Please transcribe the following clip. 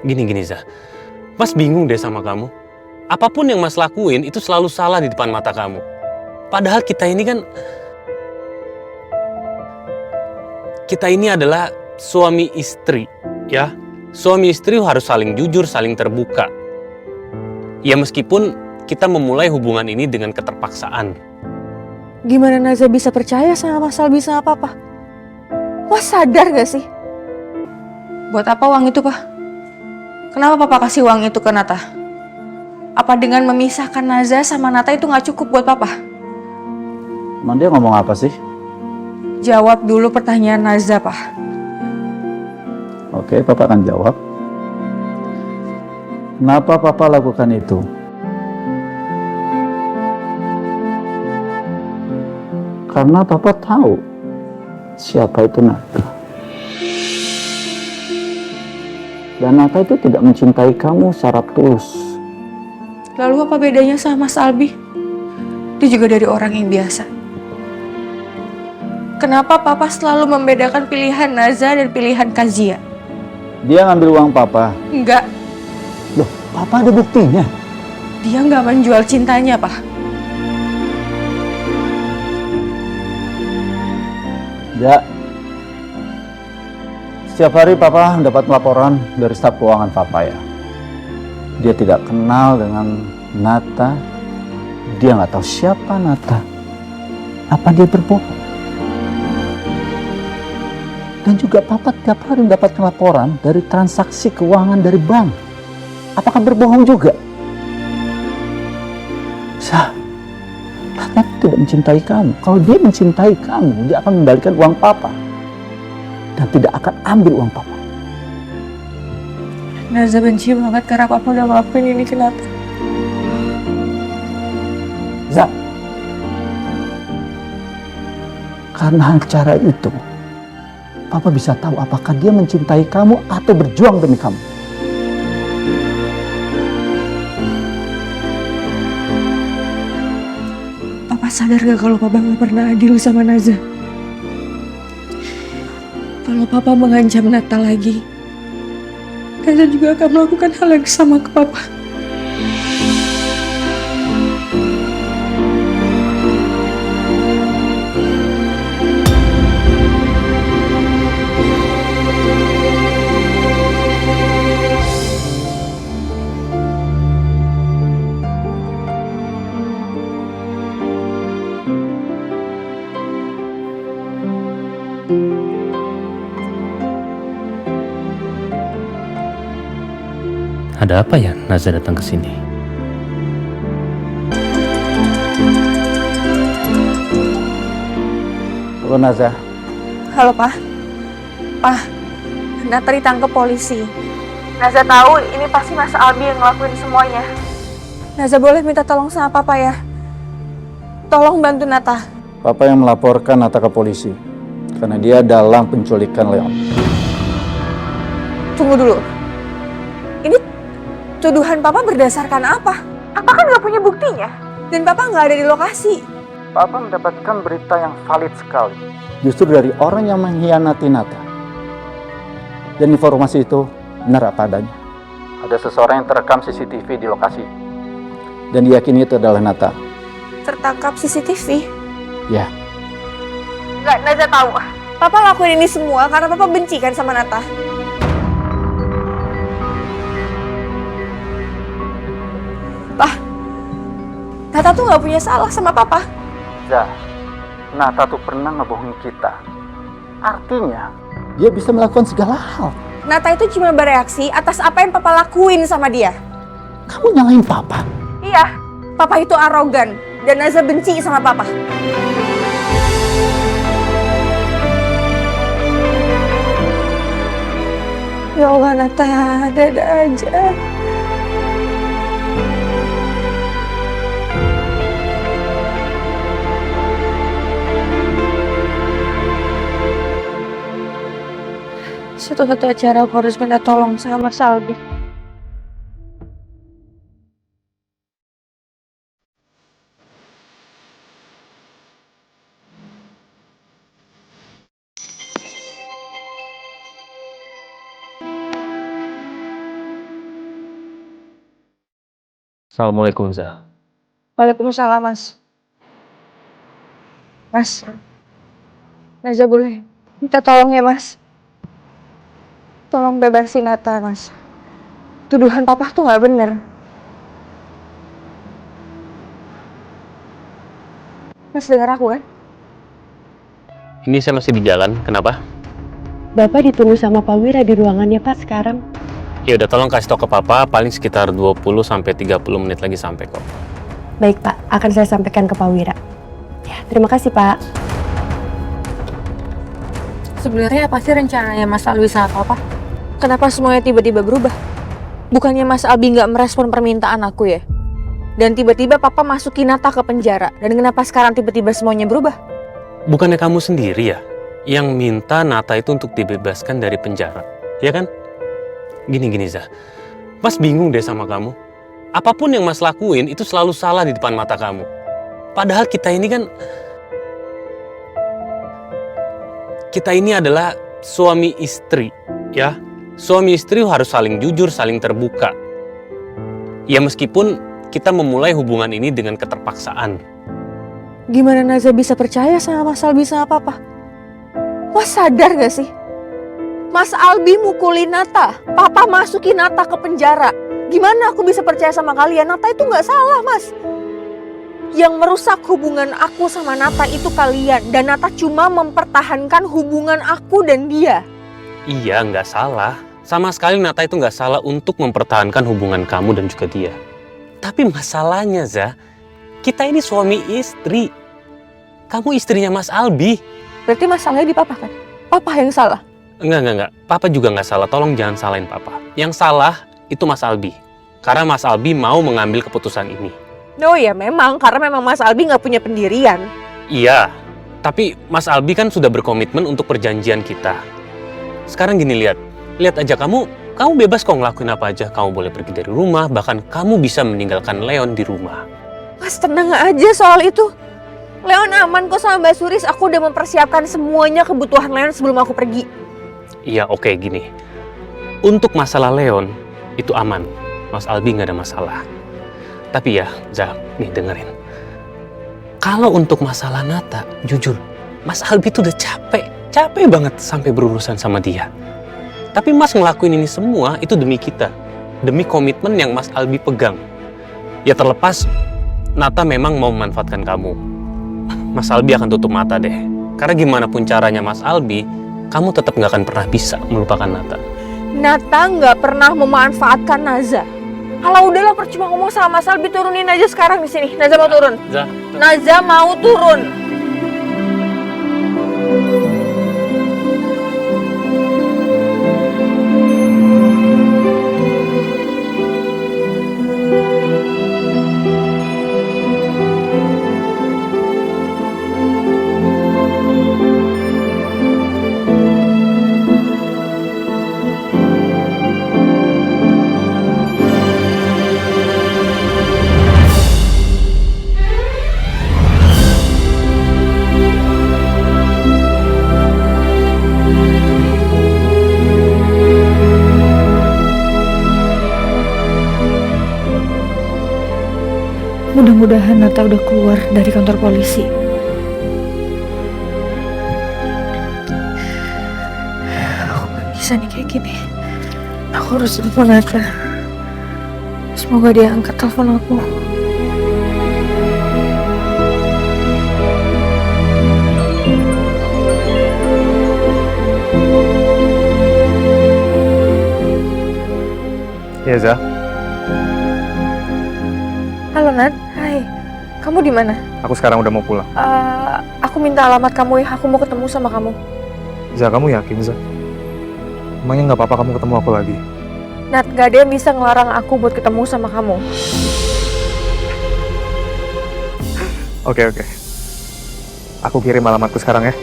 Gini Zah, Mas bingung deh sama kamu. Apapun yang Mas lakuin itu selalu salah di depan mata kamu. Padahal kita ini adalah suami istri, ya. Suami istri harus saling jujur, saling terbuka. Ya meskipun kita memulai hubungan ini dengan keterpaksaan. Gimana Naza bisa percaya sama Mas Albi sama Papa? Mas sadar gak sih? Buat apa uang itu, Pak? Kenapa Papa kasih uang itu ke Nata? Apa dengan memisahkan Naza sama Nata itu gak cukup buat Papa? Emang dia ngomong apa sih? Jawab dulu pertanyaan Naza, Pak. Oke, Papa akan jawab. Kenapa Papa lakukan itu? Karena Papa tahu siapa itu Nata. Dan Nata itu tidak mencintai kamu secara tulus. Lalu apa bedanya sama Mas Albi? Dia juga dari orang yang biasa. Kenapa Papa selalu membedakan pilihan Naza dan pilihan Kazia? Dia ngambil uang Papa. Enggak, Loh, Papa ada buktinya. dia nggak menjual cintanya, Pak. Ya. Setiap hari Papa mendapat laporan dari staf keuangan Papa ya. Dia tidak kenal dengan Nata. Dia nggak tahu siapa Nata. Apa dia berbohong? Dan juga Papa tiap hari mendapatkan laporan dari transaksi keuangan dari bank. Apakah berbohong juga? Sah, Nata tidak mencintai kamu. Kalau dia mencintai kamu, dia akan mengembalikan uang Papa. Dan tidak akan ambil uang Papa. Naza benci banget karena Papa udah ngelakuin ini ke Nata. Zak, karena cara itu, Papa bisa tahu apakah dia mencintai kamu atau berjuang demi kamu. Papa sadar gak kalau Papa gak pernah adil sama Naza? Kalau Papa mengancam Nata lagi, Naza juga akan melakukan hal yang sama ke Papa. Ada apa ya Naza datang ke sini? Halo Naza. Halo, Pak. Pak, Nata ditangkap polisi. Naza tahu ini pasti Mas Albi yang ngelakuin semuanya. Naza boleh minta tolong sama Papa ya? Tolong bantu Nata. Papa yang melaporkan Nata ke polisi. Karena dia dalam penculikan Leon. Tunggu dulu. Ini tuduhan Papa berdasarkan apa? Papa kan nggak punya buktinya. Dan Papa nggak ada di lokasi. Papa mendapatkan berita yang valid sekali. Justru dari orang yang mengkhianati Nata. Dan informasi itu benar apa adanya. Ada seseorang yang terekam CCTV di lokasi. Dan diyakini itu adalah Nata. Tertangkap CCTV. Ya. Nggak, Naza tahu. Papa lakuin ini semua karena Papa benci kan sama Nata. Pak, Nata tuh nggak punya salah sama Papa. Ya, Nata tuh pernah ngebohongin kita. Artinya, dia bisa melakukan segala hal. Nata itu cuma bereaksi atas apa yang Papa lakuin sama dia. Kamu nyalahin Papa? Iya, Papa itu arogan dan Naza benci sama Papa. Ya Allah, Nata, ada aja. Satu-satunya cara aku harus minta tolong sama Mas Albi. Assalamualaikum, Za. Waalaikumsalam, Mas. Mas, Naza boleh minta tolong ya, Mas? Tolong bebasin Nata, Mas. Tuduhan papa tuh nggak bener. Mas dengar aku kan? Ini saya masih di jalan, kenapa? Bapak ditunggu sama Pak Wira di ruangannya Pak sekarang. Ya udah, tolong kasih tau ke Papa, paling sekitar 20-30 menit lagi sampai kok. Baik Pak, akan saya sampaikan ke Pak Wira. Ya, terima kasih Pak. Sebenarnya apa sih rencananya Mas Albi sama Papa? Kenapa semuanya tiba-tiba berubah? Bukannya Mas Albi nggak merespon permintaan aku ya? Dan tiba-tiba Papa masukin Nata ke penjara. Dan kenapa sekarang tiba-tiba semuanya berubah? Bukannya kamu sendiri ya yang minta Nata itu untuk dibebaskan dari penjara, ya kan? Gini Zah, Mas bingung deh sama kamu. Apapun yang Mas lakuin itu selalu salah di depan mata kamu. Padahal kita ini adalah suami istri, ya. Suami istri harus saling jujur, saling terbuka. Ya meskipun kita memulai hubungan ini dengan keterpaksaan. Gimana Naza bisa percaya sama Mas Albi sama Papa? Mas sadar gak sih? Mas Albi mukulin Nata, Papa masukin Nata ke penjara. Gimana aku bisa percaya sama kalian? Nata itu gak salah, Mas. Yang merusak hubungan aku sama Nata itu kalian. Dan Nata cuma mempertahankan hubungan aku dan dia. Iya, nggak salah. Sama sekali Nata itu nggak salah untuk mempertahankan hubungan kamu dan juga dia. Tapi masalahnya, Zah, kita ini suami istri. Kamu istrinya Mas Albi. Berarti masalahnya di Papa kan? Papa yang salah. Enggak. Papa juga nggak salah. Tolong jangan salahin Papa. Yang salah itu Mas Albi. Karena Mas Albi mau mengambil keputusan ini. Oh ya memang, karena memang Mas Albi nggak punya pendirian. Iya, tapi Mas Albi kan sudah berkomitmen untuk perjanjian kita. Sekarang gini, lihat aja kamu bebas kok ngelakuin apa aja. Kamu boleh pergi dari rumah, bahkan kamu bisa meninggalkan Leon di rumah. Mas tenang aja soal itu. Leon aman kok sama Mbak Suris. Aku udah mempersiapkan semuanya kebutuhan Leon sebelum aku pergi. Iya, oke, gini. Untuk masalah Leon, itu aman. Mas Albi nggak ada masalah. Tapi ya, Zah, nih dengerin. Kalau untuk masalah Nata, jujur, Mas Albi tuh udah capek banget sampai berurusan sama dia. Tapi Mas ngelakuin ini semua itu demi kita, demi komitmen yang Mas Albi pegang. Ya terlepas Nata memang mau memanfaatkan kamu, Mas Albi akan tutup mata deh. Karena gimana pun caranya Mas Albi, kamu tetap nggak akan pernah bisa melupakan Nata. Nata nggak pernah memanfaatkan Naza. Kalau udahlah percuma ngomong sama Mas Albi, turunin aja sekarang di sini. Naza mau turun. Naza mau turun. Mudah-mudahan Nata udah keluar dari kantor polisi. Aku gak bisa nih kayak gini. Aku harus telepon Nata. Semoga dia angkat telepon aku. Iya, Zah. Halo Nat, hai. Kamu di mana? Aku sekarang udah mau pulang. Aku minta alamat kamu ya. Aku mau ketemu sama kamu. Zah, kamu yakin, Zah? Emangnya nggak apa-apa kamu ketemu aku lagi? Nat, gak ada yang bisa ngelarang aku buat ketemu sama kamu. Oke. Aku kirim alamatku sekarang ya.